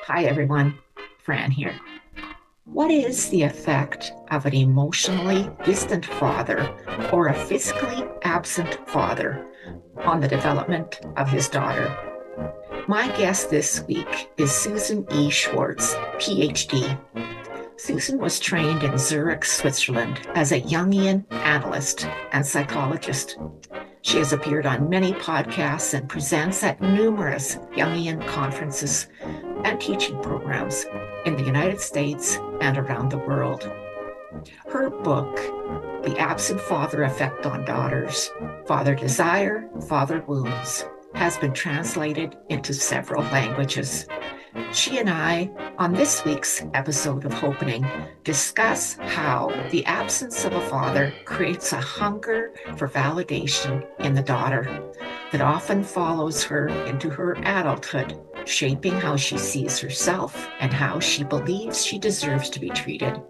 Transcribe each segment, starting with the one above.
Hi, everyone. Fran here. What is the effect of an emotionally distant father or a physically absent father on the development of his daughter? My guest this week is Susan E. Schwartz, Ph.D. Susan was trained in Zurich, Switzerland as a Jungian analyst and psychologist. She has appeared on many podcasts and presents at numerous Jungian conferences and teaching programs in the United States and around the world. Her book, The Absent Father Effect on Daughters, Father Desire, Father Wounds, has been translated into several languages. She and I, on this week's episode of Hopenning, discuss how the absence of a father creates a hunger for validation in the daughter that often follows her into her adulthood, shaping how she sees herself and how she believes she deserves to be treated.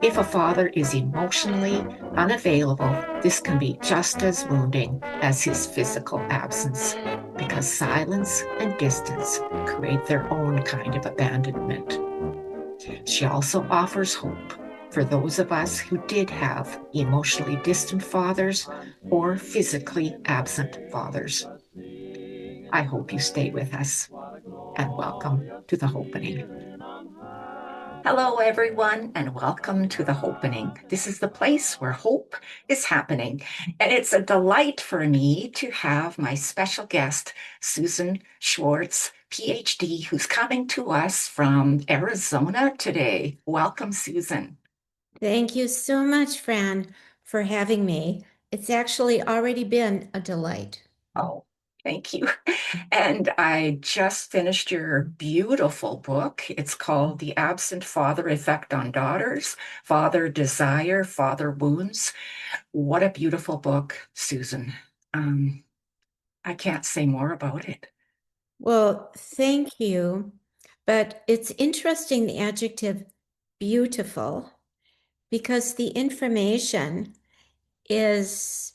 If a father is emotionally unavailable, this can be just as wounding as his physical absence, because silence and distance create their own kind of abandonment. She also offers hope for those of us who did have emotionally distant fathers or physically absent fathers. I hope you stay with us, and welcome to the Hopenning. Hello, everyone, and welcome to the Hopenning. This is the place where hope is happening, and it's a delight for me to have my special guest, Susan Schwartz, PhD, who's coming to us from Arizona today. Welcome, Susan. Thank you so much, Fran, for having me. It's actually already been a delight. Oh, thank you. And I just finished your beautiful book. It's called The Absent Father Effect on Daughters, Father Desire, Father Wounds. What a beautiful book, Susan. Um, I can't say more about it. Well, thank you. But it's interesting, the adjective beautiful, because the information is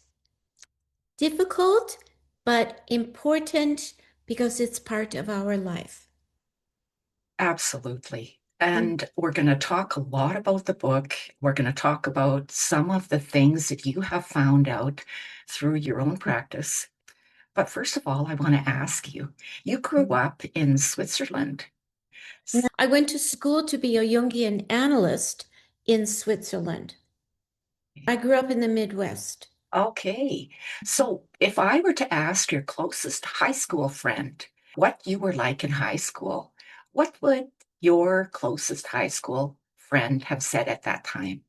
difficult, but important because it's part of our life. Absolutely. Mm. And we're going to talk a lot about the book. We're going to talk about some of the things that you have found out through your own practice. But first of all, I want to ask you, you grew up in Switzerland. Now, I went to school to be a Jungian analyst in Switzerland. I grew up in the Midwest. Okay. So if I were to ask your closest high school friend what you were like in high school, what would your closest high school friend have said at that time?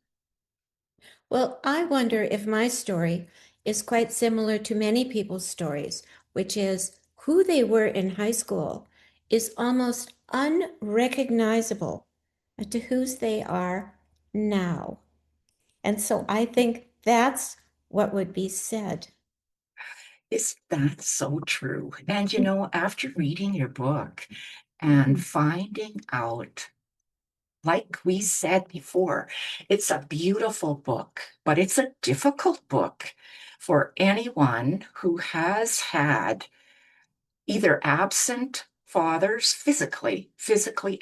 Well, I wonder if my story is quite similar to many people's stories, which is who they were in high school is almost unrecognizable to whose they are now. And so I think that's what would be said. Is that so true? And after reading your book and finding out, like we said before, it's a beautiful book, but it's a difficult book for anyone who has had either absent fathers, physically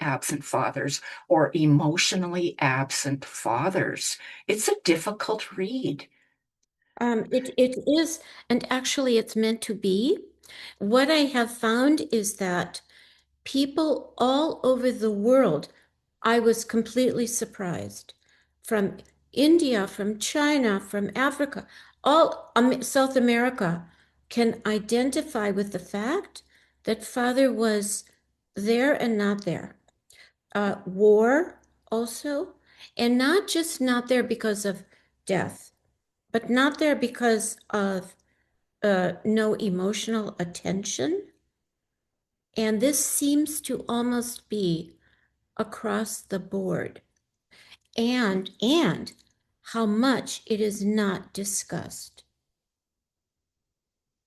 absent fathers, or emotionally absent fathers. It's a difficult read. It is, and actually it's meant to be. What I have found is that people all over the world, I was completely surprised. From India, from China, from Africa, all South America can identify with the fact that father was there and not there. War also, and not just not there because of death, but not there because of no emotional attention. And this seems to almost be across the board. And how much it is not discussed.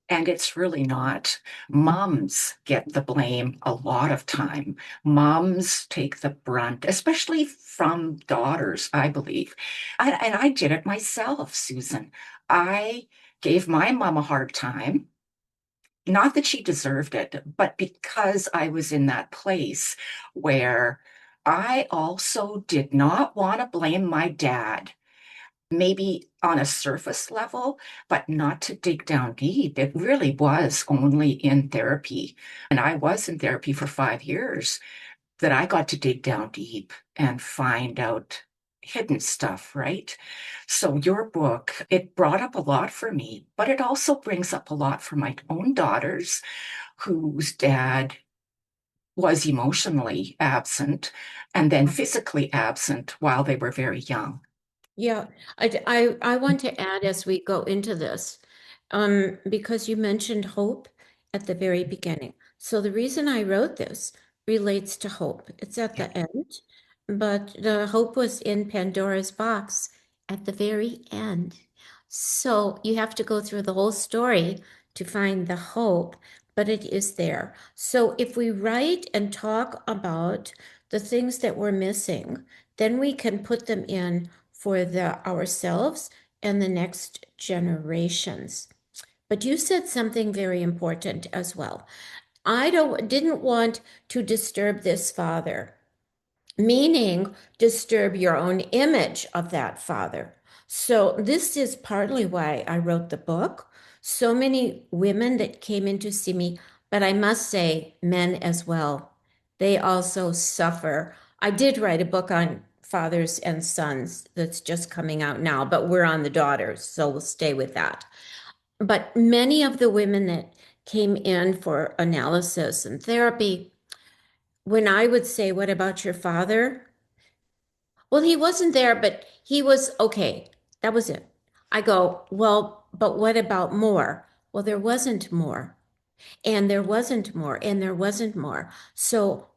And it's really not. Moms get the blame a lot of time. Moms take the brunt, especially from daughters, I believe. And I did it myself, Susan. I gave my mom a hard time Not that she deserved it, but because I was in that place where I also did not want to blame my dad, maybe on a surface level, but not to dig down deep. It really was only in therapy. And I was in therapy for 5 years that I got to dig down deep and find out hidden stuff, right? So your book, it brought up a lot for me, but it also brings up a lot for my own daughters whose dad was emotionally absent and then physically absent while they were very young. Yeah, I want to add as we go into this, because you mentioned hope at the very beginning. So the reason I wrote this relates to hope. It's at Yeah. the end, but the hope was in Pandora's box at the very end. So you have to go through the whole story to find the hope, but it is there. So if we write and talk about the things that we're missing, then we can put them in for ourselves and the next generations. But you said something very important as well. I didn't want to disturb this father, meaning disturb your own image of that father. So this is partly why I wrote the book. So many women that came in to see me, but I must say men as well. They also suffer. I did write a book on fathers and sons that's just coming out now, but we're on the daughters, so we'll stay with that. But many of the women that came in for analysis and therapy, when I would say, "What about your father?" "Well, he wasn't there, but he was okay." That was it. I go, "Well, but what about more?" "Well, there wasn't more, and there wasn't more, and there wasn't more. So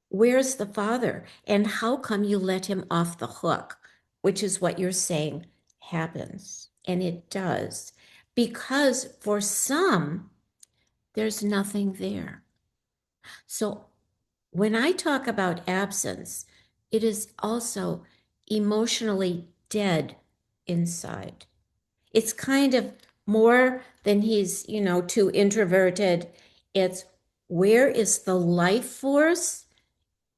where's the father? And how come you let him off the hook?" Which is what you're saying happens. And it does. Because for some, there's nothing there. So when I talk about absence, it is also emotionally dead inside. It's kind of more than he's, too introverted. It's where is the life force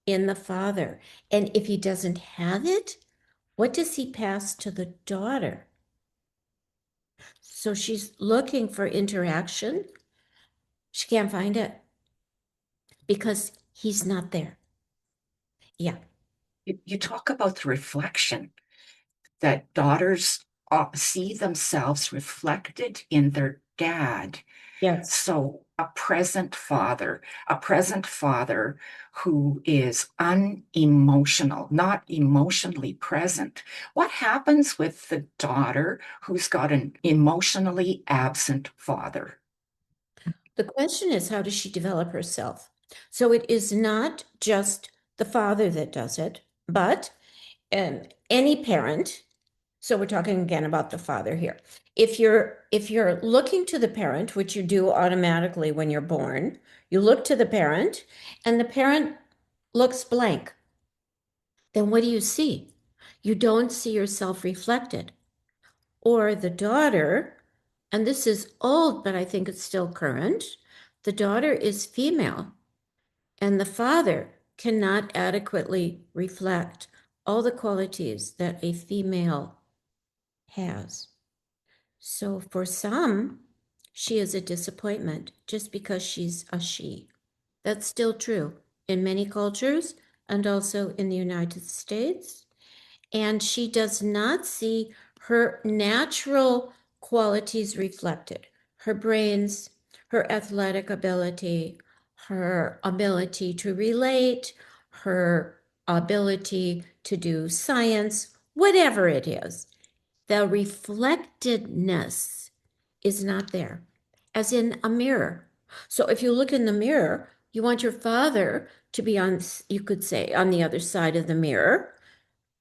in the father? And if he doesn't have it, what does he pass to the daughter? So she's looking for interaction. She can't find it because he's not there. Yeah. You talk about the reflection that daughters see themselves reflected in their dad. Yes. So a present father who is unemotional, not emotionally present. What happens with the daughter who's got an emotionally absent father? The question is, how does she develop herself? So it is not just the father that does it, but any parent. So we're talking again about the father here. If you're looking to the parent, which you do automatically when you're born, you look to the parent, and the parent looks blank. Then what do you see? You don't see yourself reflected. Or the daughter, and this is old, but I think it's still current. The daughter is female, and the father cannot adequately reflect all the qualities that a female has. So for some, she is a disappointment just because she's a she. That's still true in many cultures and also in the United States. And she does not see her natural qualities reflected, her brains, her athletic ability, her ability to relate, her ability to do science, whatever it is. The reflectedness is not there, as in a mirror. So if you look in the mirror, you want your father to be on, you could say, on the other side of the mirror,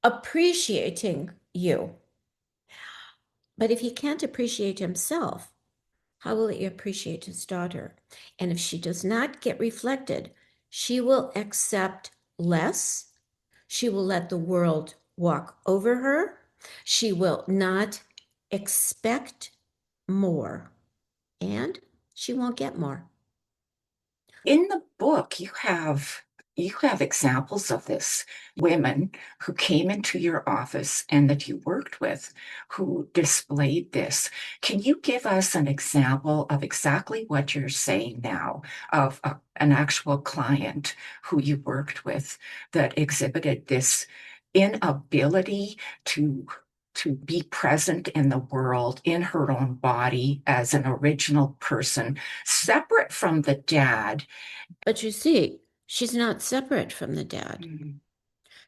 appreciating you. But if he can't appreciate himself, how will he appreciate his daughter? And if she does not get reflected, she will accept less. She will let the world walk over her. She will not expect more. And she won't get more. In the book, you have examples of this, women who came into your office and that you worked with who displayed this. Can you give us an example of exactly what you're saying now, of an actual client who you worked with that exhibited this inability to be present in the world, in her own body as an original person, separate from the dad? But you see, she's not separate from the dad. Mhm.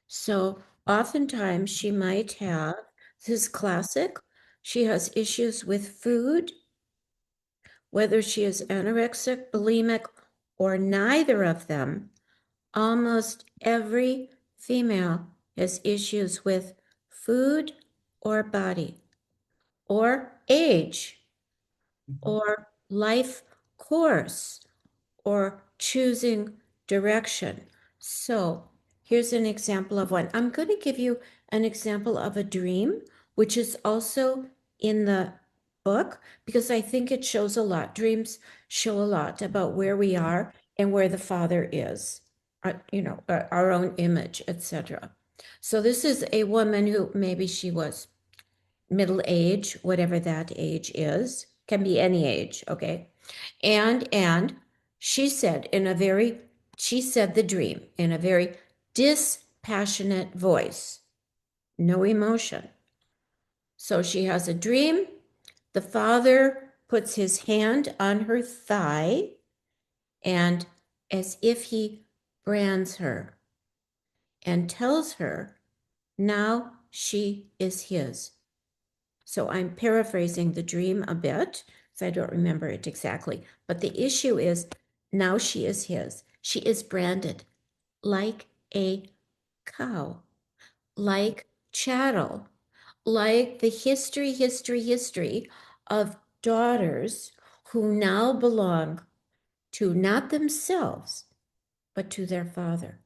So oftentimes she might have, this is classic, she has issues with food, whether she is anorexic, bulimic, or neither of them. Almost every female has issues with food or body or age or life course or choosing direction. So here's an example of one. I'm going to give you an example of a dream, which is also in the book, because I think it shows a lot. Dreams show a lot about where we are and where the Father is, our own image, etc. So this is a woman who maybe she was middle age, whatever that age is, can be any age, okay? And she said she said the dream in a very dispassionate voice, no emotion. So she has a dream. The father puts his hand on her thigh and as if he brands her and tells her now she is his. So I'm paraphrasing the dream a bit, because I don't remember it exactly. But the issue is now she is his. She is branded like a cow, like chattel, like the history of daughters who now belong to not themselves, but to their father.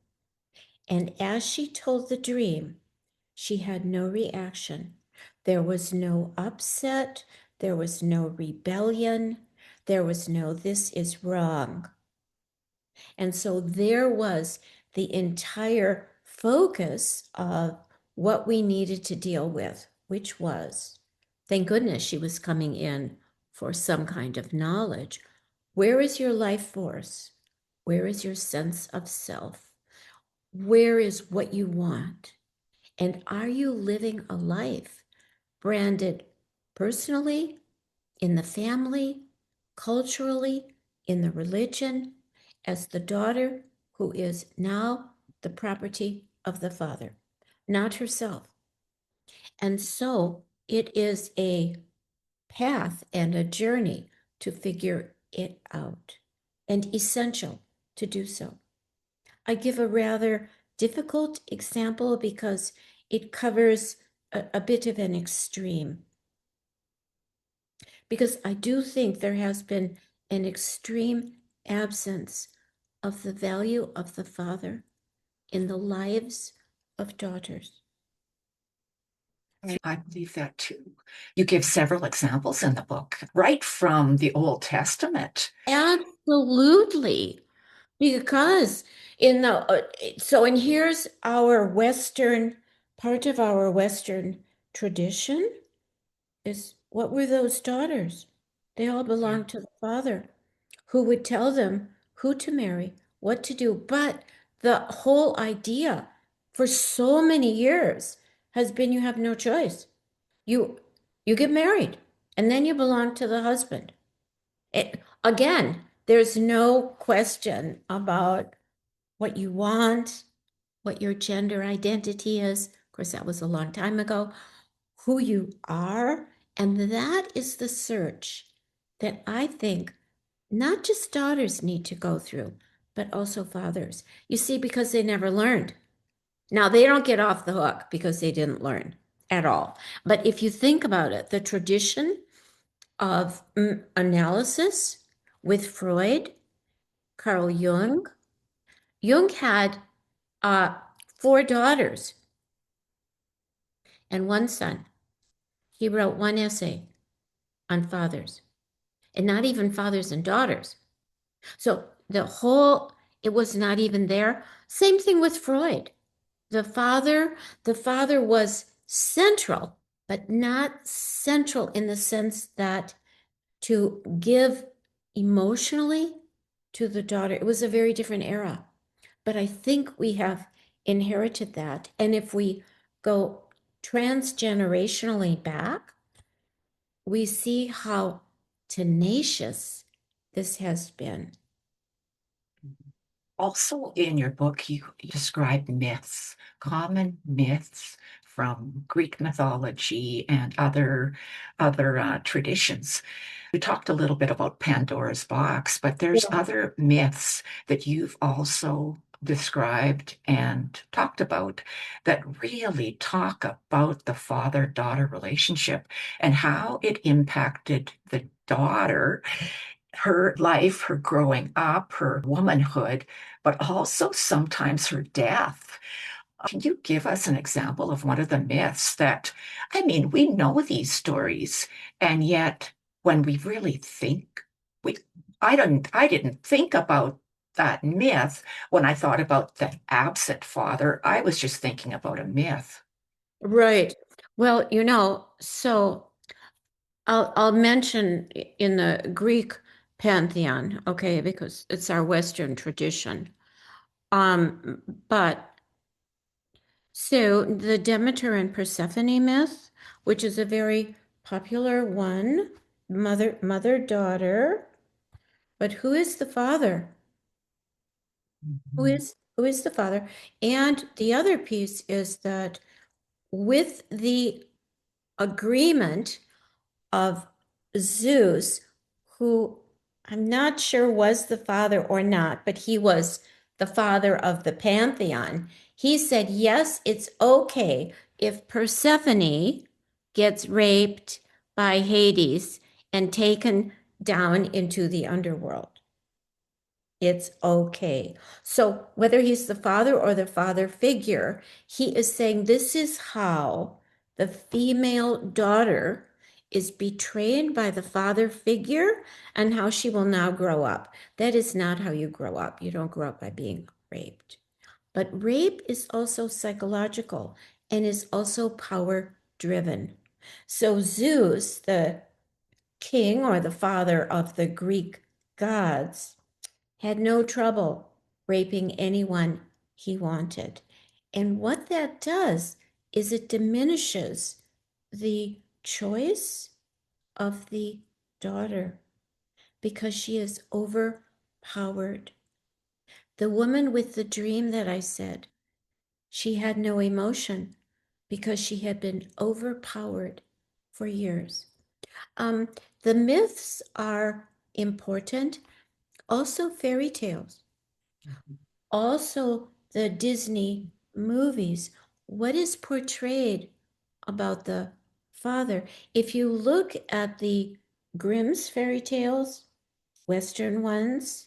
And as she told the dream, she had no reaction. There was no upset. There was no rebellion. There was no, this is wrong. And so there was the entire focus of what we needed to deal with, which was, thank goodness she was coming in for some kind of knowledge. Where is your life force? Where is your sense of self? Where is what you want? And are you living a life branded personally, in the family, culturally, in the religion, as the daughter who is now the property of the father, not herself? And so it is a path and a journey to figure it out, and essential to do so. I give a rather difficult example because it covers a bit of an extreme. Because I do think there has been an extreme absence of the value of the father in the lives of daughters. I believe that too. You give several examples in the book, right from the Old Testament. Absolutely. Because and here's our Western, part of our Western tradition is, what were those daughters? They all Yeah. belonged to the father who would tell them who to marry, what to do. But the whole idea for so many years has been you have no choice. You you get married and then you belong to the husband. Again, there's no question about what you want, what your gender identity is. Of course, that was a long time ago. Who you are. And that is the search that I think not just daughters need to go through, but also fathers. You see, because they never learned. Now, they don't get off the hook because they didn't learn at all. But if you think about it, the tradition of analysis with Freud, Carl Jung, Jung had uh, four daughters and one son. He wrote one essay on fathers, and not even fathers and daughters. So it was not even there. Same thing with Freud. The father was central, but not central in the sense that to give emotionally to the daughter. It was a very different era. But I think we have inherited that. And if we go transgenerationally back, we see how tenacious this has been. Also, in your book, you describe myths, common myths from Greek mythology and other traditions. We talked a little bit about Pandora's box, but there's Yeah. other myths that you've also described and talked about that really talk about the father-daughter relationship and how it impacted the daughter, her life, her growing up, her womanhood, but also sometimes her death. Can you give us an example of one of the myths that, I mean, we know these stories, and yet when we really think, we, I didn't think about that myth when I thought about the absent father. I was just thinking about a myth. Right. Well, so I'll mention in the Greek pantheon, okay, because it's our Western tradition. But so the Demeter and Persephone myth, which is a very popular one, mother-daughter, but who is the father? Who is the father? And the other piece is that with the agreement of Zeus, who I'm not sure was the father or not, but he was the father of the pantheon. He said, yes, it's okay if Persephone gets raped by Hades and taken down into the underworld. It's okay. So whether he's the father or the father figure, he is saying this is how the female daughter is betrayed by the father figure and how she will now grow up. That is not how you grow up. You don't grow up by being raped. But rape is also psychological and is also power driven. So Zeus, the king or the father of the Greek gods, had no trouble raping anyone he wanted. And what that does is it diminishes the choice of the daughter because she is overpowered. The woman with the dream that I said, she had no emotion because she had been overpowered for years. Um, the myths are important, also fairy tales. Also the Disney movies. What is portrayed about the father? If you look at the Grimm's fairy tales, Western ones,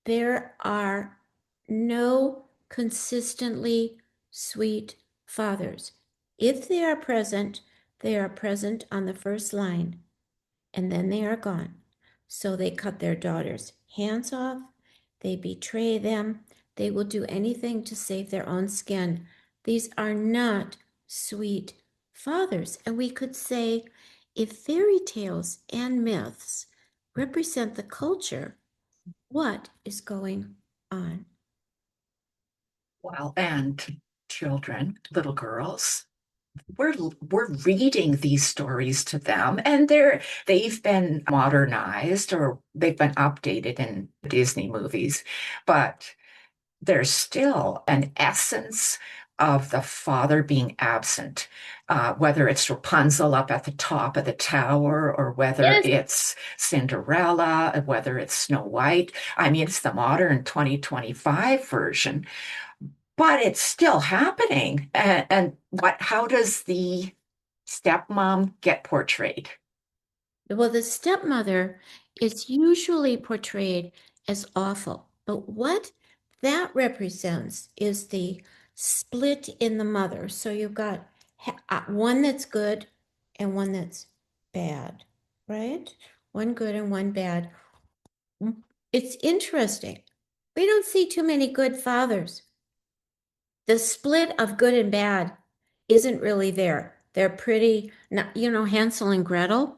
there are no consistently sweet fathers. If they are present on the first line, and then they are gone. So they cut their daughters' hands off, they betray them, they will do anything to save their own skin. These are not sweet fathers. And we could say if fairy tales and myths represent the culture, what is going on? Well, and children, little girls, we're reading these stories to them, and they've been modernized or they've been updated in Disney movies, but there's still an essence of the father being absent, whether it's Rapunzel up at the top of the tower, or whether Yes. it's Cinderella, whether it's Snow White. I mean, it's the modern 2025 version, but it's still happening. And how does the stepmom get portrayed? Well, the stepmother is usually portrayed as awful, but what that represents is the split in the mother. So you've got one that's good and one that's bad, right? One good and one bad. It's interesting. We don't see too many good fathers. The split of good and bad isn't really there. They're pretty, Hansel and Gretel.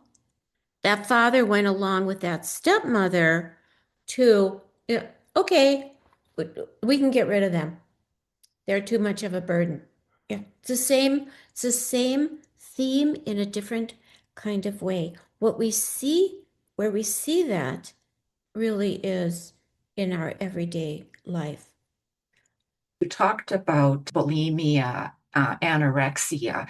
That father went along with that stepmother to, okay, we can get rid of them. They're too much of a burden. Yeah, it's the same theme in a different kind of way. Where we see that really is in our everyday life. You talked about bulimia, anorexia.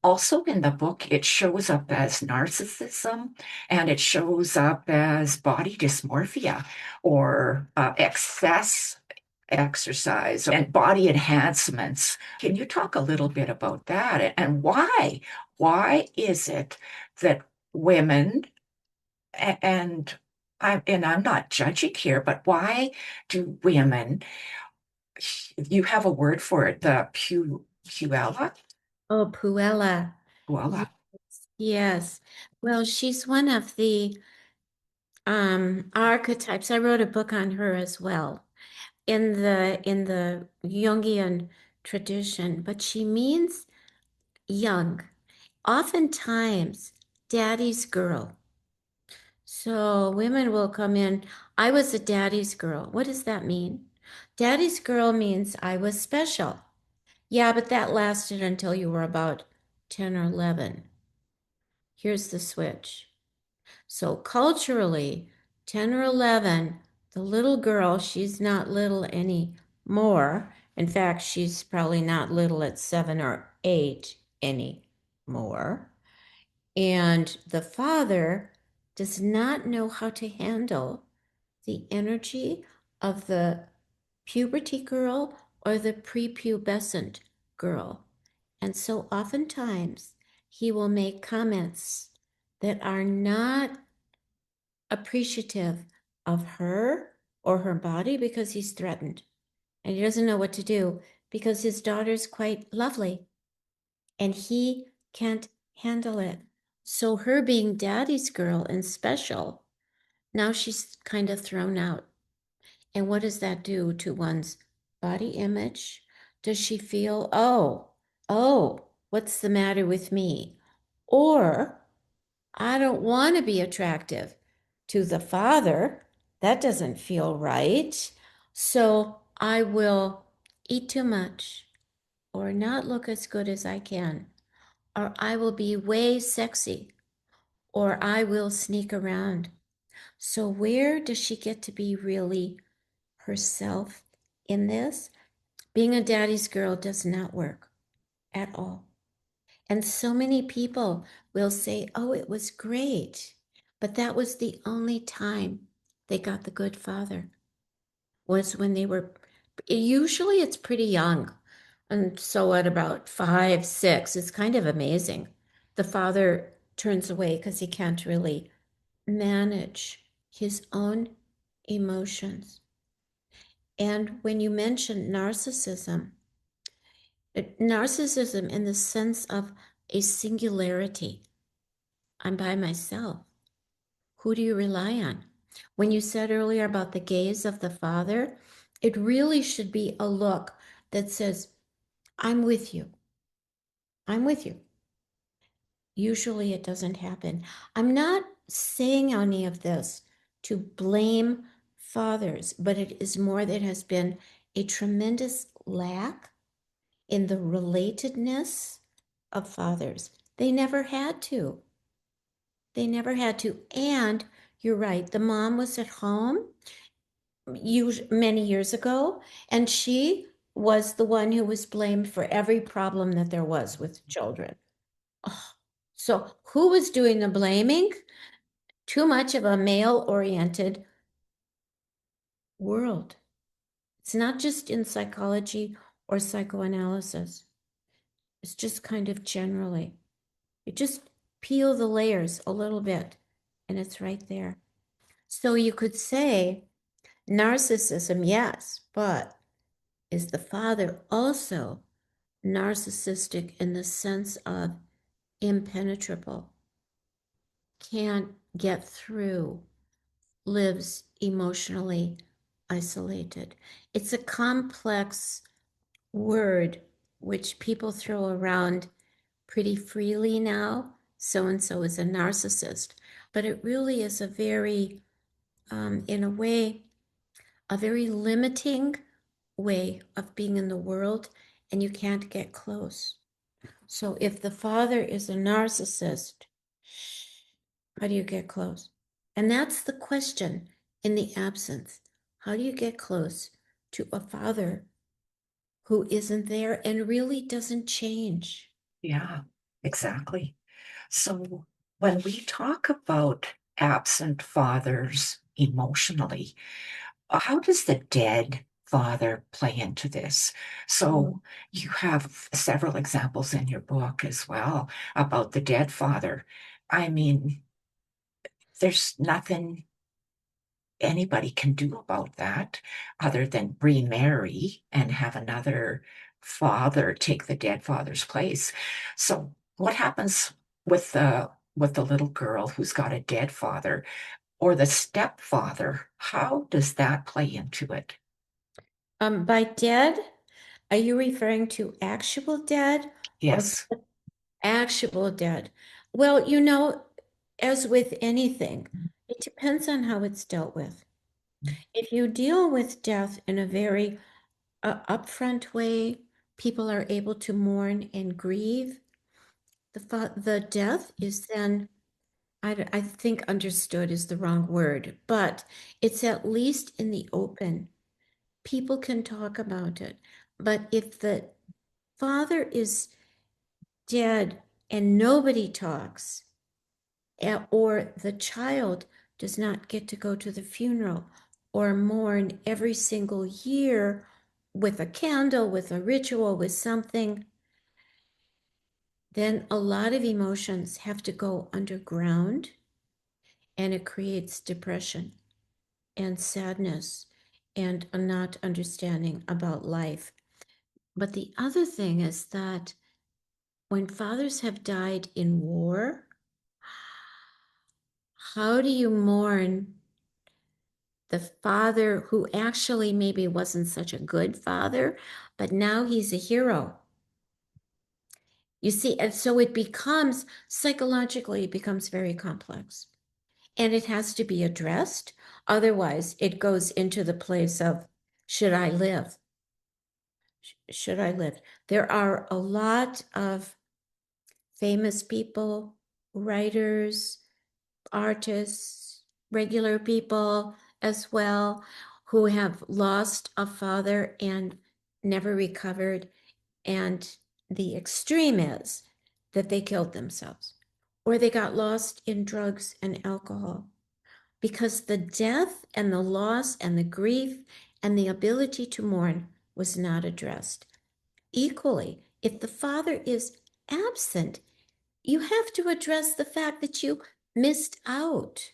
Also in the book, it shows up as narcissism and it shows up as body dysmorphia or excess exercise and body enhancements. Can you talk a little bit about that and why? Why is it that women and I'm not judging here, but why do women, you have a word for it, the puella? Oh, Puella. Puella. Yes. Yes. Well, she's one of the archetypes. I wrote a book on her as well in the Jungian tradition, but she means young. Oftentimes, daddy's girl. So women will come in. I was a daddy's girl. What does that mean? Daddy's girl means I was special. Yeah, but that lasted until you were about 10 or 11. Here's the switch. So culturally, 10 or 11, the little girl, she's not little anymore. In fact, she's probably not little at 7 or 8 anymore. And the father does not know how to handle the energy of the puberty girl or the prepubescent girl. And so oftentimes he will make comments that are not appreciative of her or her body because he's threatened. And he doesn't know what to do because his daughter's quite lovely and he can't handle it. So her being daddy's girl and special, now she's kind of thrown out. And what does that do to one's body image? Does she feel, what's the matter with me? Or I don't want to be attractive to the father. That doesn't feel right. So I will eat too much or not look as good as I can, or I will be way sexy, or I will sneak around. So, where does she get to be really herself in this? Being a daddy's girl does not work at all. And so many people will say, oh, it was great. But that was the only time they got the good father, was when they were, usually it's pretty young. And so at about 5, 6, it's kind of amazing. The father turns away because he can't really manage his own emotions. And when you mention narcissism in the sense of a singularity, I'm by myself. Who do you rely on? When you said earlier about the gaze of the father, it really should be a look that says, I'm with you. I'm with you. Usually it doesn't happen. I'm not saying any of this to blame fathers, but it is more that has been a tremendous lack in the relatedness of fathers. They never had to. They never had to. And you're right, the mom was at home many years ago, and she was the one who was blamed for every problem that there was with children. Oh, so who was doing the blaming? Too much of a male-oriented world. It's not just in psychology or psychoanalysis. It's just kind of generally. You just peel the layers a little bit, and it's right there. So you could say narcissism, yes, but is the father also narcissistic in the sense of impenetrable? Can't get through lives emotionally isolated. It's a complex word which people throw around pretty freely now. So and so is a narcissist. But it really is a very, in a way, a very limiting way of being in the world, and you can't get close. So if the father is a narcissist, how do you get close? And that's the question in the absence. How do you get close to a father who isn't there and really doesn't change? Yeah, exactly. So when we talk about absent fathers emotionally, how does the dead father play into this? Mm. So you have several examples in your book as well about the dead father. I mean, there's nothing anybody can do about that other than remarry and have another father take the dead father's place. So what happens with the little girl who's got a dead father or the stepfather? How does that play into it? By dead, are you referring to actual dead or Yes. actual dead? Well, as with anything, it depends on how it's dealt with. If you deal with death in a very upfront way, people are able to mourn and grieve. The death is then, I think understood is the wrong word, but it's at least in the open. People can talk about it. But if the father is dead and nobody talks, or the child does not get to go to the funeral or mourn every single year with a candle, with a ritual, with something, then a lot of emotions have to go underground and it creates depression and sadness and a not understanding about life. But the other thing is that when fathers have died in war, how do you mourn the father who actually maybe wasn't such a good father, but now he's a hero? You see, and so it becomes psychologically, it becomes very complex and it has to be addressed. Otherwise, it goes into the place of should I live? Should I live? There are a lot of famous people, writers, artists, regular people as well, who have lost a father and never recovered. And the extreme is that they killed themselves or they got lost in drugs and alcohol because the death and the loss and the grief and the ability to mourn was not addressed. Equally, if the father is absent, you have to address the fact that you missed out,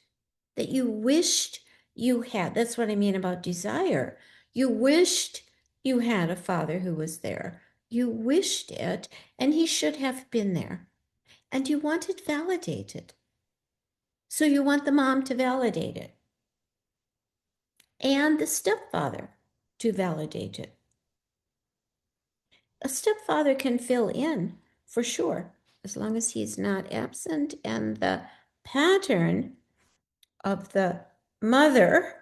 that you wished you had. That's what I mean about desire. You wished you had a father who was there. You wished it, and he should have been there. And you want it validated. So you want the mom to validate it and the stepfather to validate it. A stepfather can fill in for sure, as long as he's not absent and the pattern of the mother,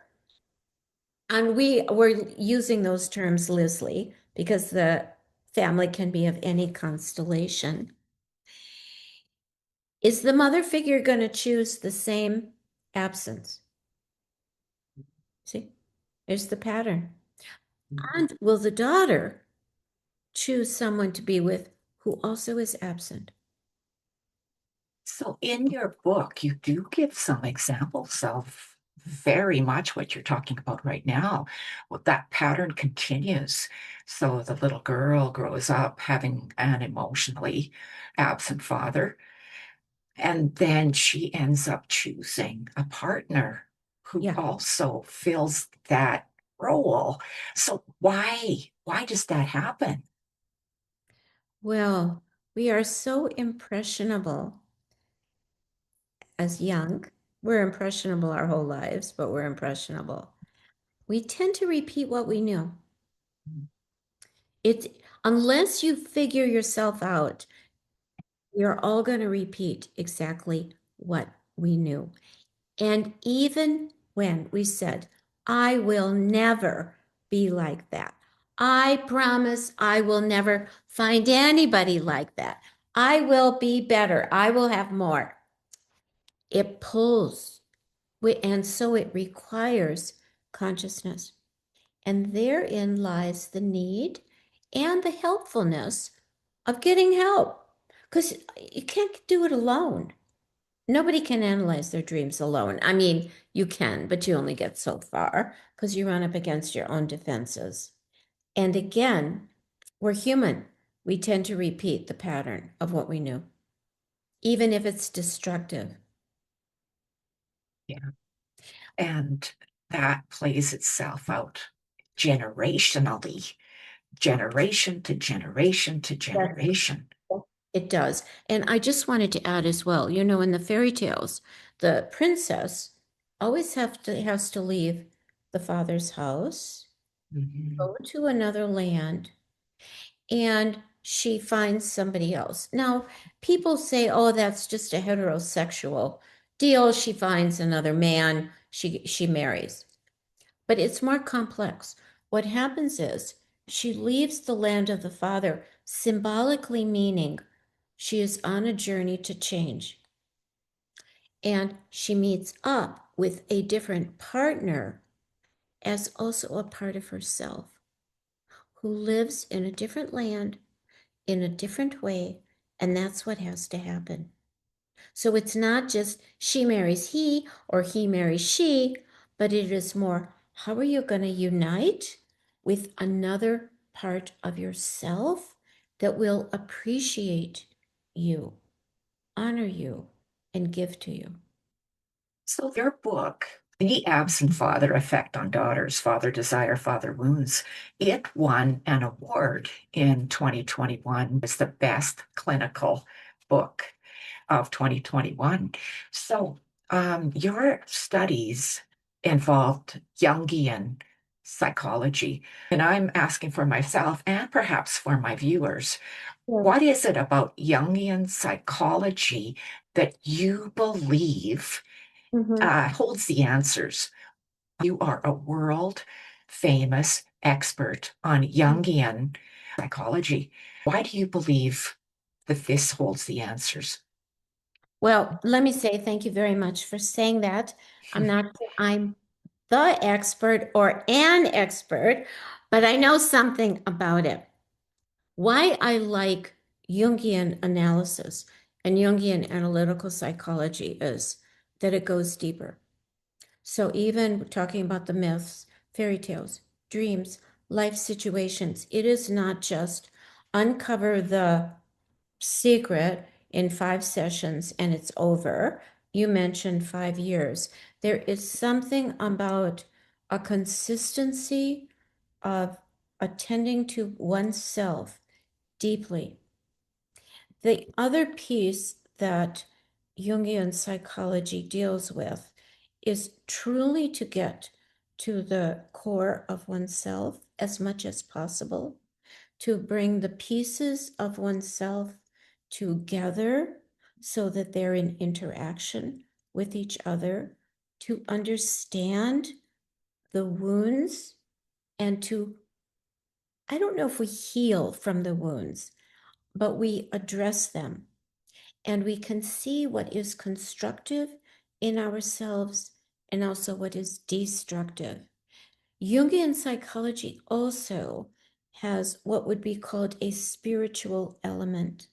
and we were using those terms loosely because the family can be of any constellation. Is the mother figure going to choose the same absence? See, there's the pattern. And will the daughter choose someone to be with who also is absent? So in your book, you do give some examples of very much what you're talking about right now. Well, that pattern continues. So the little girl grows up having an emotionally absent father, and then she ends up choosing a partner who Yeah. also fills that role. So why does that happen? Well, we are so impressionable as young. We're impressionable our whole lives, but we're impressionable. We tend to repeat what we knew. Unless you figure yourself out, we're all going to repeat exactly what we knew. And even when we said, I will never be like that. I promise I will never find anybody like that. I will be better. I will have more. It pulls, and so it requires consciousness. And therein lies the need and the helpfulness of getting help, because you can't do it alone. Nobody can analyze their dreams alone. I mean, you can, but you only get so far because you run up against your own defenses. And again, we're human. We tend to repeat the pattern of what we knew, even if it's destructive. Yeah. And that plays itself out generationally, generation to generation to Yes, generation. it does. And I just wanted to add as well, in the fairy tales, the princess always has to leave the father's house, Mhm. go to another land, and she finds somebody else. Now, people say, oh, that's just a heterosexual deal. She finds another man, she marries. But it's more complex. What happens is she leaves the land of the father, symbolically meaning she is on a journey to change. And she meets up with a different partner as also a part of herself who lives in a different land in a different way, and that's what has to happen. So it's not just she marries he or he marries she, but it is more, how are you going to unite with another part of yourself that will appreciate you, honor you, and give to you? So your book, The Absent Father Effect on Daughters, Father Desire, Father Wounds, it won an award in 2021 as the best clinical book of 2021. So your studies involved Jungian psychology, and I'm asking for myself and perhaps for my viewers, Yeah. what is it about Jungian psychology that you believe Mhm. holds the answers? You are a world famous expert on Jungian psychology. Why do you believe that this holds the answers? Well, let me say thank you very much for saying that. I'm the expert or an expert, but I know something about it. Why I like Jungian analysis and Jungian analytical psychology is that it goes deeper. So even talking about the myths, fairy tales, dreams, life situations, it is not just uncover the secret in 5 sessions and it's over. You mentioned 5 years. There is something about a consistency of attending to oneself deeply. The other piece that Jungian psychology deals with is truly to get to the core of oneself as much as possible, to bring the pieces of oneself together so that they're in interaction with each other, to understand the wounds and to, I don't know if we heal from the wounds, but we address them and we can see what is constructive in ourselves and also what is destructive. Jungian psychology also has what would be called a spiritual element,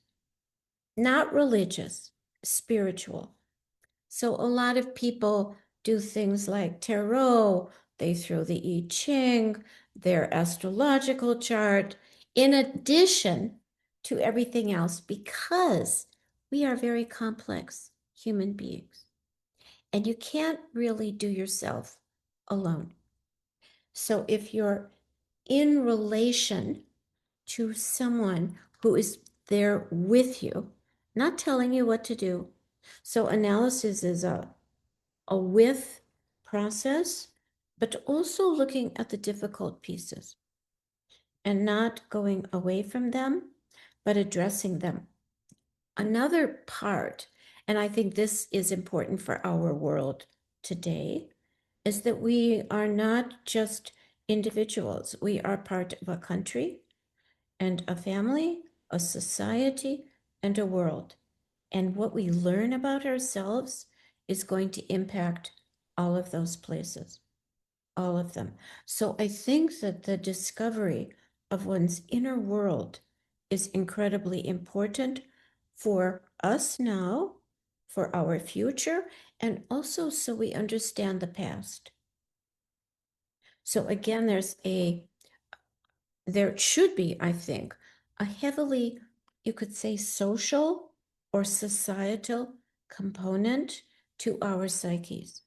not religious, spiritual. So a lot of people do things like tarot, they throw the I Ching, their astrological chart, in addition to everything else, because we are very complex human beings. And you can't really do yourself alone. So if you're in relation to someone who is there with you, not telling you what to do. So analysis is a with process, but also looking at the difficult pieces and not going away from them, but addressing them. Another part, and I think this is important for our world today, is that we are not just individuals. We are part of a country and a family, a society, and a world. And what we learn about ourselves is going to impact all of those places, all of them. So I think that the discovery of one's inner world is incredibly important for us now, for our future, and also so we understand the past. So again, there should be, I think, a heavily, you could say, social or societal component to our psyches,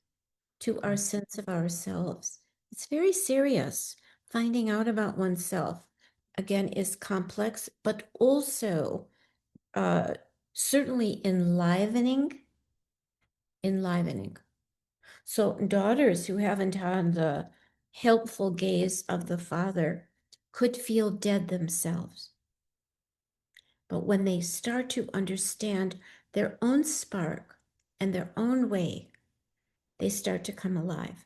to our sense of ourselves. It's very serious. Finding out about oneself, again, is complex, but also uh, certainly enlivening. So daughters who haven't had the helpful gaze of the father could feel dead themselves. But when they start to understand their own spark and their own way, they start to come alive.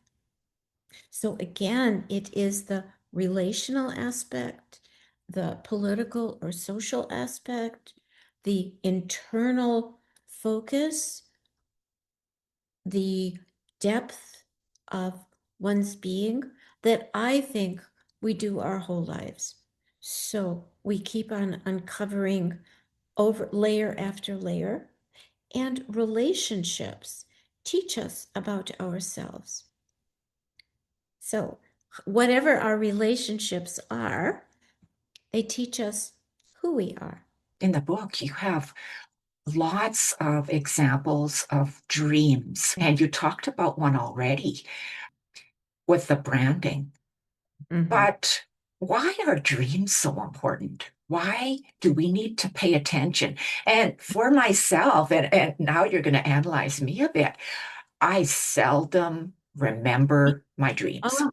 So again, it is the relational aspect, the political or social aspect, the internal focus, the depth of one's being that I think we do our whole lives. So we keep on uncovering over layer after layer, and relationships teach us about ourselves. So whatever our relationships are, they teach us who we are. In the book, you have lots of examples of dreams, and you talked about one already with the branding. Mm-hmm. But why are dreams so important? Why do we need to pay attention? And for myself, and now you're going to analyze me a bit, I seldom remember my dreams. Oh,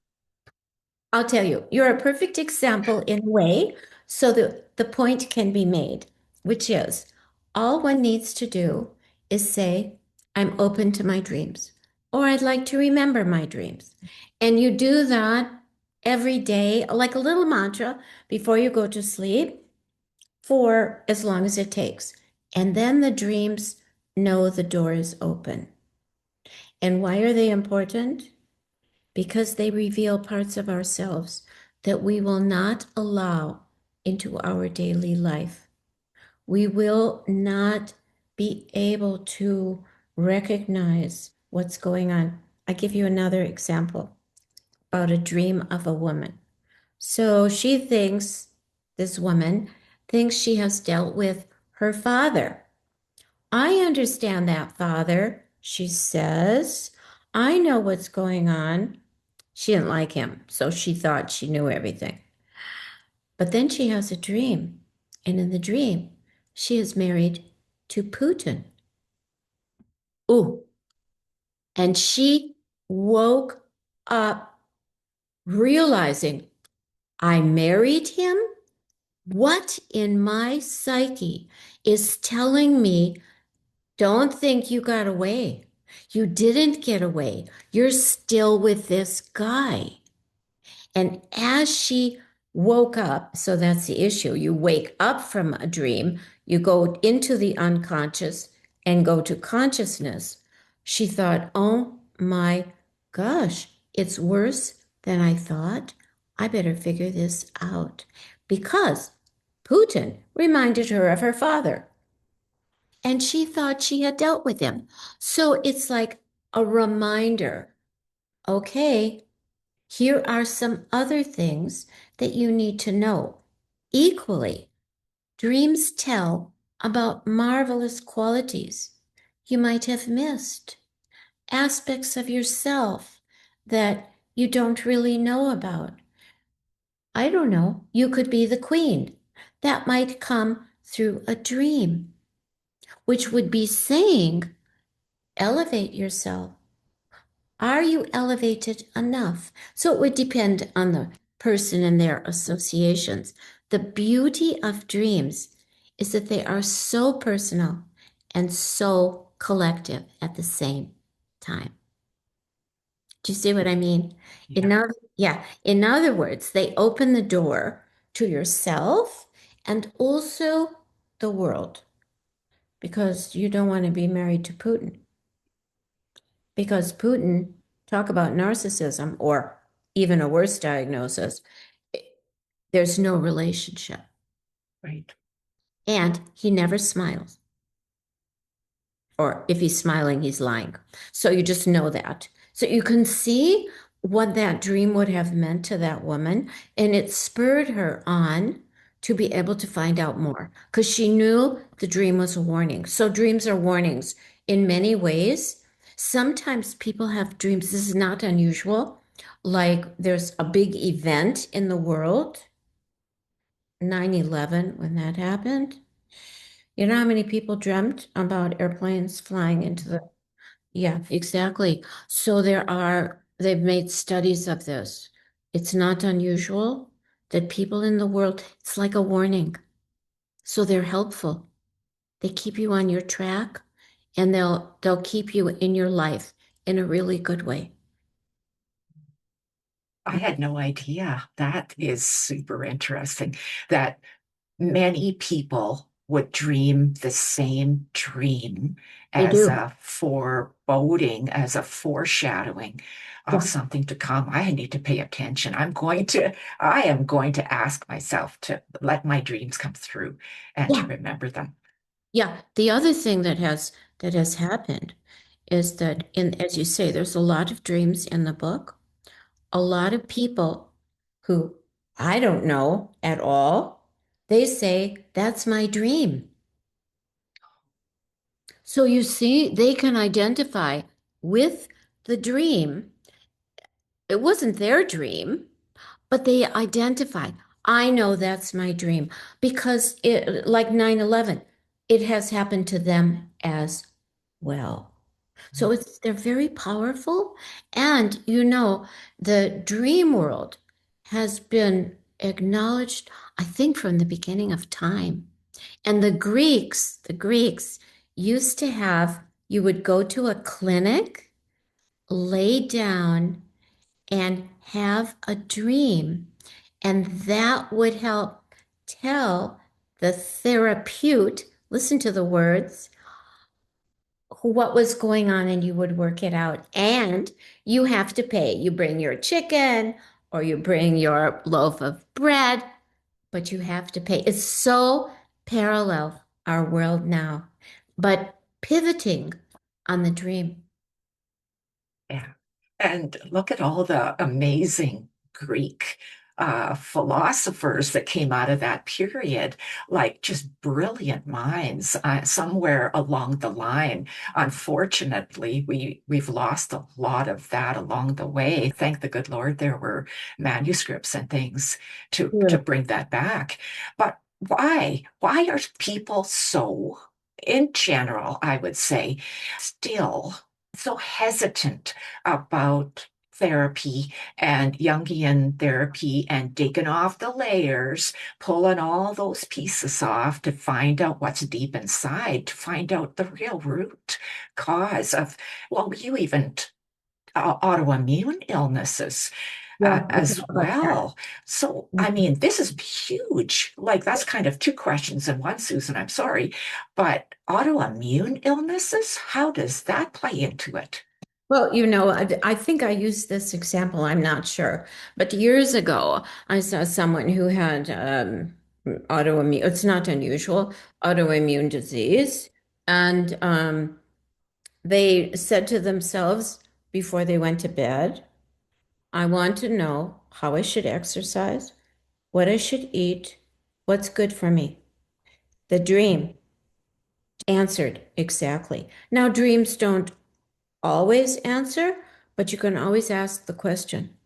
I'll tell you, you're a perfect example in a way, so that the point can be made, which is all one needs to do is say, I'm open to my dreams, or I'd like to remember my dreams. And you do that every day, like a little mantra before you go to sleep for as long as it takes. And then the dreams know the door is open. And why are they important? Because they reveal parts of ourselves that we will not allow into our daily life. We will not be able to recognize what's going on. I give you another example about a dream of a woman. So she thinks, this woman thinks she has dealt with her father. I understand that, father, she says. I know what's going on. She didn't like him, so she thought she knew everything. But then she has a dream, and in the dream, she is married to Putin. Ooh, and she woke up realizing, I married him? What in my psyche is telling me, don't think you got away? You didn't get away. You're still with this guy. And as she woke up, so that's the issue. You wake up from a dream, you go into the unconscious and go to consciousness. She thought, oh my gosh, it's worse than I thought. I better figure this out because Putin reminded her of her father and she thought she had dealt with him. So it's like a reminder. Okay, here are some other things that you need to know. Equally, dreams tell about marvelous qualities you might have missed, aspects of yourself that you don't really know about. I don't know, you could be the queen. That might come through a dream, which would be saying, elevate yourself, Are you elevated enough? So it would depend on the person and their associations. The beauty of dreams is that they are so personal and so collective at the same time. Do you see what I mean? Yeah. In other words, they open the door to yourself and also the world because you don't want to be married to Putin. Because Putin, talk about narcissism or even a worse diagnosis, there's no relationship. Right. And he never smiles. Or if he's smiling, he's lying. So you just know that. So you can see what that dream would have meant to that woman. And it spurred her on to be able to find out more because she knew the dream was a warning. So dreams are warnings in many ways. Sometimes people have dreams. This is not unusual. Like there's a big event in the world, 9/11, when that happened. You know how many people dreamt about airplanes flying into the yeah, exactly. So they've made studies of this. It's not unusual that people in the world, it's like a warning. So they're helpful. They keep you on your track and they'll keep you in your life in a really good way. I had no idea. That is super interesting that many people would dream the same dream They as do. a foreboding, as a foreshadowing of Yeah. something to come. I need to pay attention. I am going to ask myself to let my dreams come through and to Yeah. remember them. Yeah. The other thing that has happened is that in as you say, there's a lot of dreams in the book. A lot of people who I don't know at all, they say, that's my dream. So you see, they can identify with the dream. It wasn't their dream, but they identify. I know that's my dream because like 9/11, it has happened to them as well. So they're very powerful. And the dream world has been acknowledged, I think, from the beginning of time. And the Greeks used to have, you would go to a clinic, lay down, and have a dream. And that would help tell the therapeutic, listen to the words, what was going on and you would work it out. And you have to pay. You bring your chicken or you bring your loaf of bread, but you have to pay. It's so parallel our world now, but pivoting on the dream. Yeah. And look at all the amazing Greek philosophers that came out of that period, like just brilliant minds. Somewhere along the line, unfortunately, we've lost a lot of that along the way. Thank the good Lord, there were manuscripts and things to Yeah. bring that back. But why? Why are people so, in general, I would say, still so hesitant about therapy and Jungian therapy and digging off the layers, pulling all those pieces off to find out what's deep inside, to find out the real root cause of, well, you even autoimmune illnesses Yeah, we'll as talk about that. well. So, I mean, this is huge. Like, that's kind of two questions in one, Susan. I'm sorry. But autoimmune illnesses, how does that play into it? Well, I think I used this example, I'm not sure. But years ago, I saw someone who had autoimmune, it's not unusual, autoimmune disease. And they said to themselves before they went to bed, I want to know how I should exercise, what I should eat, what's good for me. The dream answered exactly. Now, dreams don't always answer, but you can always ask the question.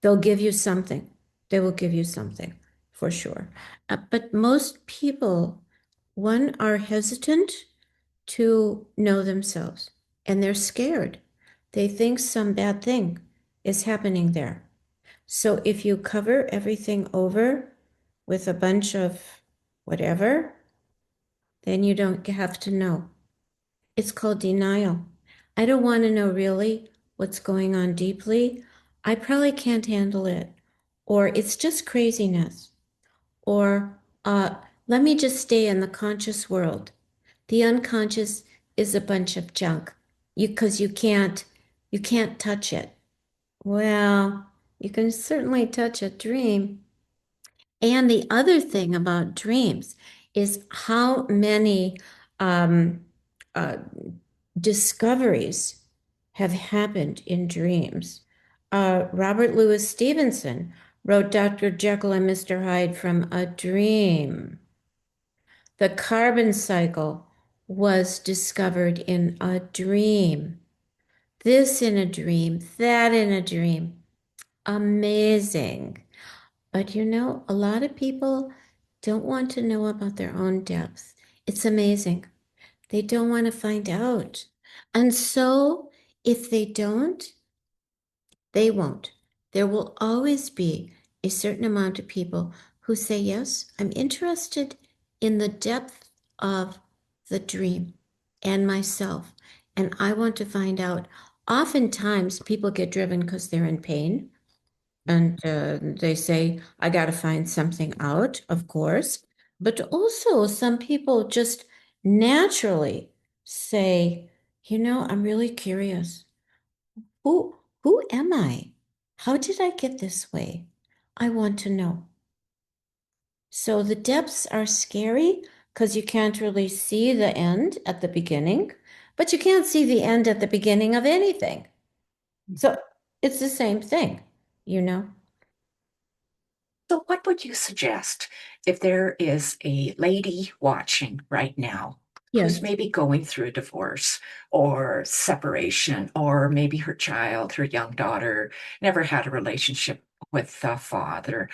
They'll give you something. They will give you something for sure. But most people, one, are hesitant to know themselves and they're scared. They think some bad thing is happening there. So if you cover everything over with a bunch of whatever, then you don't have to know. It's called denial. I don't want to know really what's going on deeply. I probably can't handle it. Or it's just craziness. Or let me just stay in the conscious world. The unconscious is a bunch of junk. Because you can't touch it. Well, you can certainly touch a dream. And the other thing about dreams is how many um, uh, discoveries have happened in dreams. Robert Louis Stevenson wrote Dr. Jekyll and Mr. Hyde from a dream. The carbon cycle was discovered in a dream. This in a dream, that in a dream. Amazing. But a lot of people don't want to know about their own depth. It's amazing. They don't want to find out. And so, if they don't, they won't. There will always be a certain amount of people who say, yes, I'm interested in the depth of the dream and myself. And I want to find out. Oftentimes, people get driven because they're in pain. And they say, I got to find something out, of course. But also, some people just naturally say, I'm really curious. Who am I? How did I get this way? I want to know. So the depths are scary because you can't really see the end at the beginning, but you can't see the end at the beginning of anything. So it's the same thing, you know? So, what would you suggest if there is a lady watching right now who's Yes. maybe going through a divorce or separation, or maybe her child, her young daughter, never had a relationship with a father?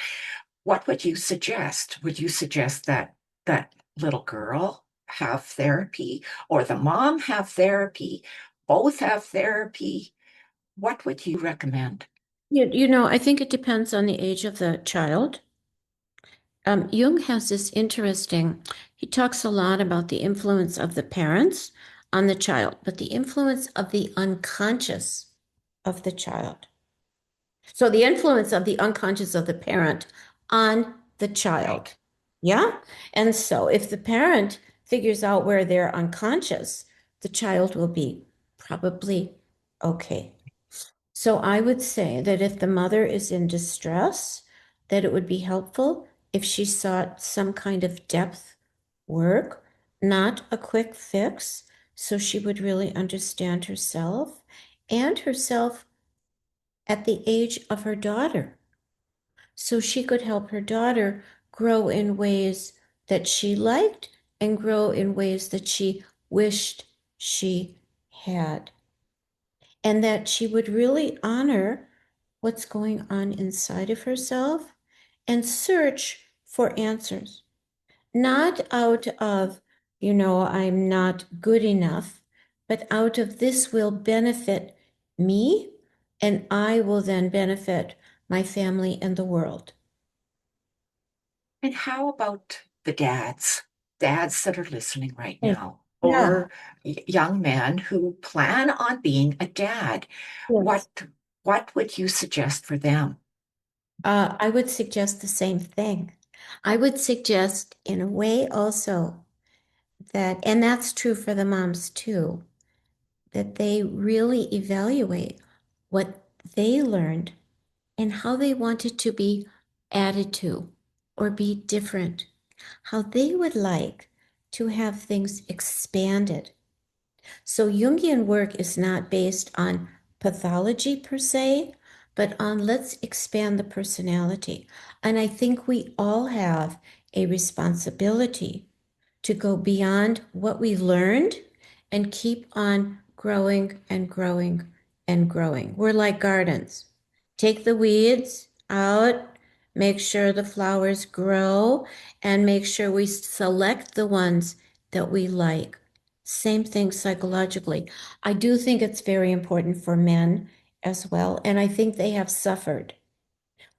What would you suggest? Would you suggest that that little girl have therapy, or the mom have therapy, both have therapy? What would you recommend? I think it depends on the age of the child. Jung has this interesting, he talks a lot about the influence of the parents on the child, but the influence of the unconscious of the child. So the influence of the unconscious of the parent on the child. Right. Yeah. And so if the parent figures out where they're unconscious, the child will be probably okay. So I would say that if the mother is in distress, that it would be helpful if she sought some kind of depth work, not a quick fix, so she would really understand herself and herself at the age of her daughter. So she could help her daughter grow in ways that she liked and grow in ways that she wished she had. And that she would really honor what's going on inside of herself and search for answers, not out of, I'm not good enough, but out of this will benefit me, and I will then benefit my family and the world. And how about the dads that are listening right Yes. now, Yeah. or young men who plan on being a dad? Yes. What would you suggest for them? I would suggest the same thing. I would suggest, in a way, also that, and that's true for the moms too, that they really evaluate what they learned and how they wanted to be added to or be different, how they would like to have things expanded. So Jungian work is not based on pathology per se, but on let's expand the personality. And I think we all have a responsibility to go beyond what we learned and keep on growing and growing and growing. We're like gardens. Take the weeds out, make sure the flowers grow, and make sure we select the ones that we like. Same thing psychologically. I do think it's very important for men as well. And I think they have suffered,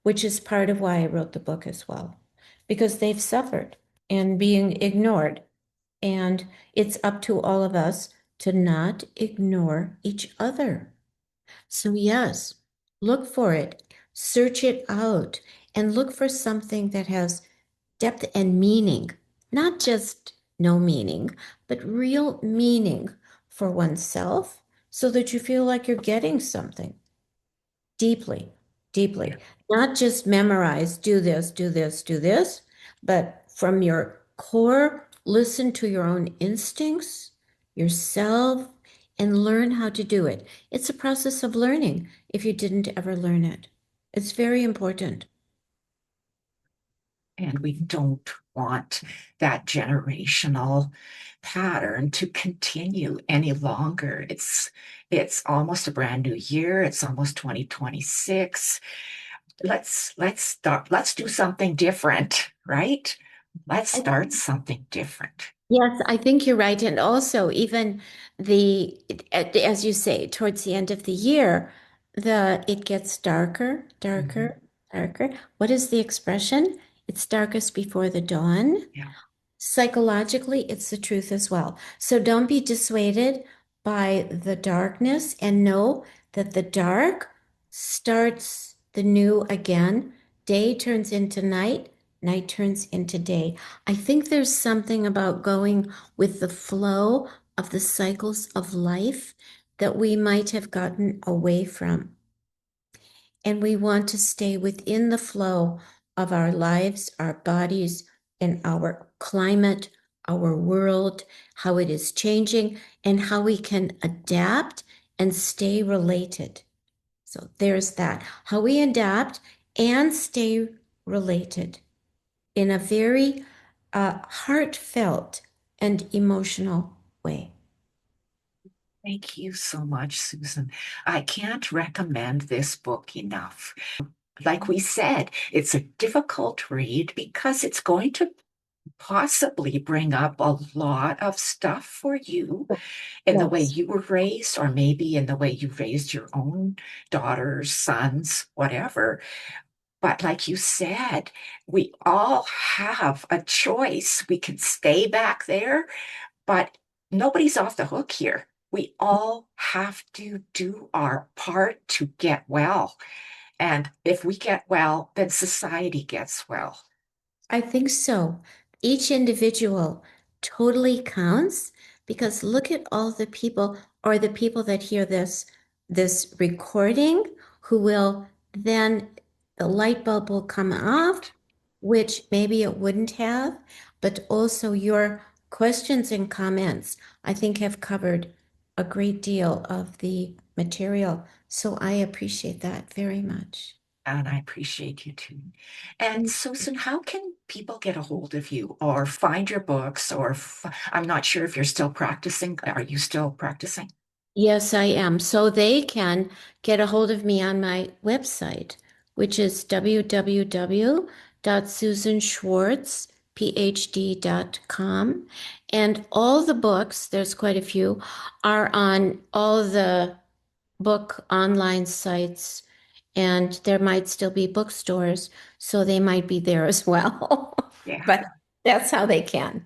which is part of why I wrote the book as well, because they've suffered and being ignored. And it's up to all of us to not ignore each other. So, yes, look for it, search it out, and look for something that has depth and meaning, not just no meaning, but real meaning for oneself so that you feel like you're getting something deeply, deeply. Yeah. Not just memorize, do this, do this, do this, but from your core, listen to your own instincts, yourself, and learn how to do it. It's a process of learning if you didn't ever learn it. It's very important. And we don't want that generational pattern to continue any longer. It's almost a brand new year. It's almost 2026. Let's do something different, right? Let's start something different. Yes, I think you're right. And also, even as you say, towards the end of the year, it gets darker, Mhm. darker, darker. What is the expression? It's darkest before the dawn. Yeah. Psychologically, it's the truth as well. So don't be dissuaded by the darkness and know that the dark starts the new again. Day turns into night, night turns into day. I think there's something about going with the flow of the cycles of life that we might have gotten away from. And we want to stay within the flow of our lives, our bodies, and our climate, our world, how it is changing, and how we can adapt and stay related. So there's that. How we adapt and stay related in a very heartfelt and emotional way. Thank you so much, Susan. I can't recommend this book enough. Like we said, it's a difficult read because it's going to possibly bring up a lot of stuff for you in the way Yes. you were raised, or maybe in the way you raised your own daughters, sons, whatever. But like you said, we all have a choice. We can stay back there, but nobody's off the hook here. We all have to do our part to get well. And if we get well, then society gets well. I think so. Each individual totally counts because look at all the people or the people that hear this recording who will then the light bulb will come off, Right. which maybe it wouldn't have, but also your questions and comments, I think have covered a great deal of the material. So I appreciate that very much. And I appreciate you too. And Susan, how can people get a hold of you or find your books? I'm not sure if you're still practicing. Are you still practicing? Yes, I am. So they can get a hold of me on my website, which is www.susanschwartzphd.com. And all the books, there's quite a few, are on all the book online sites. And there might still be bookstores, so they might be there as well. Yeah. But that's how they can.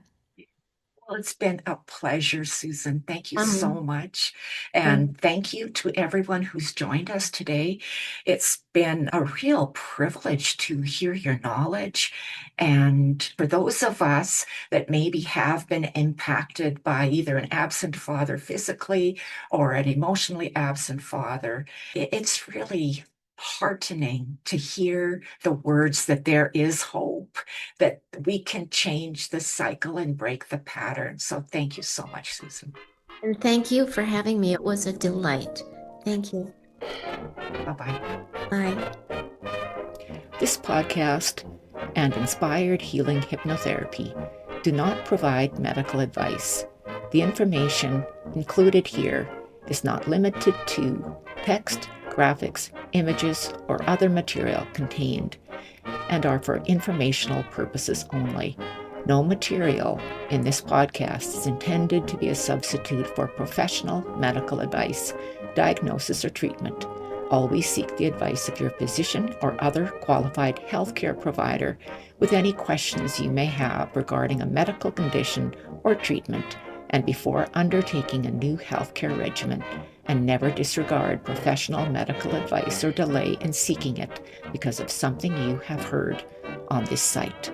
Well, it's been a pleasure, Susan. Thank you so Um, much. thank And thank you to everyone who's joined us today. It's been a real privilege to hear your knowledge. And for those of us that maybe have been impacted by either an absent father physically or an emotionally absent father, it's really heartening to hear the words that there is hope, that we can change the cycle and break the pattern. So thank you so much, Susan. And thank you for having me. It was a delight. Thank you. Bye bye. Bye. This podcast and Inspired Healing Hypnotherapy do not provide medical advice. The information included here is not limited to text, graphics, images, or other material contained, and are for informational purposes only. No material in this podcast is intended to be a substitute for professional medical advice, diagnosis, or treatment. Always seek the advice of your physician or other qualified healthcare provider with any questions you may have regarding a medical condition or treatment, and before undertaking a new healthcare regimen. And never disregard professional medical advice or delay in seeking it because of something you have heard on this site.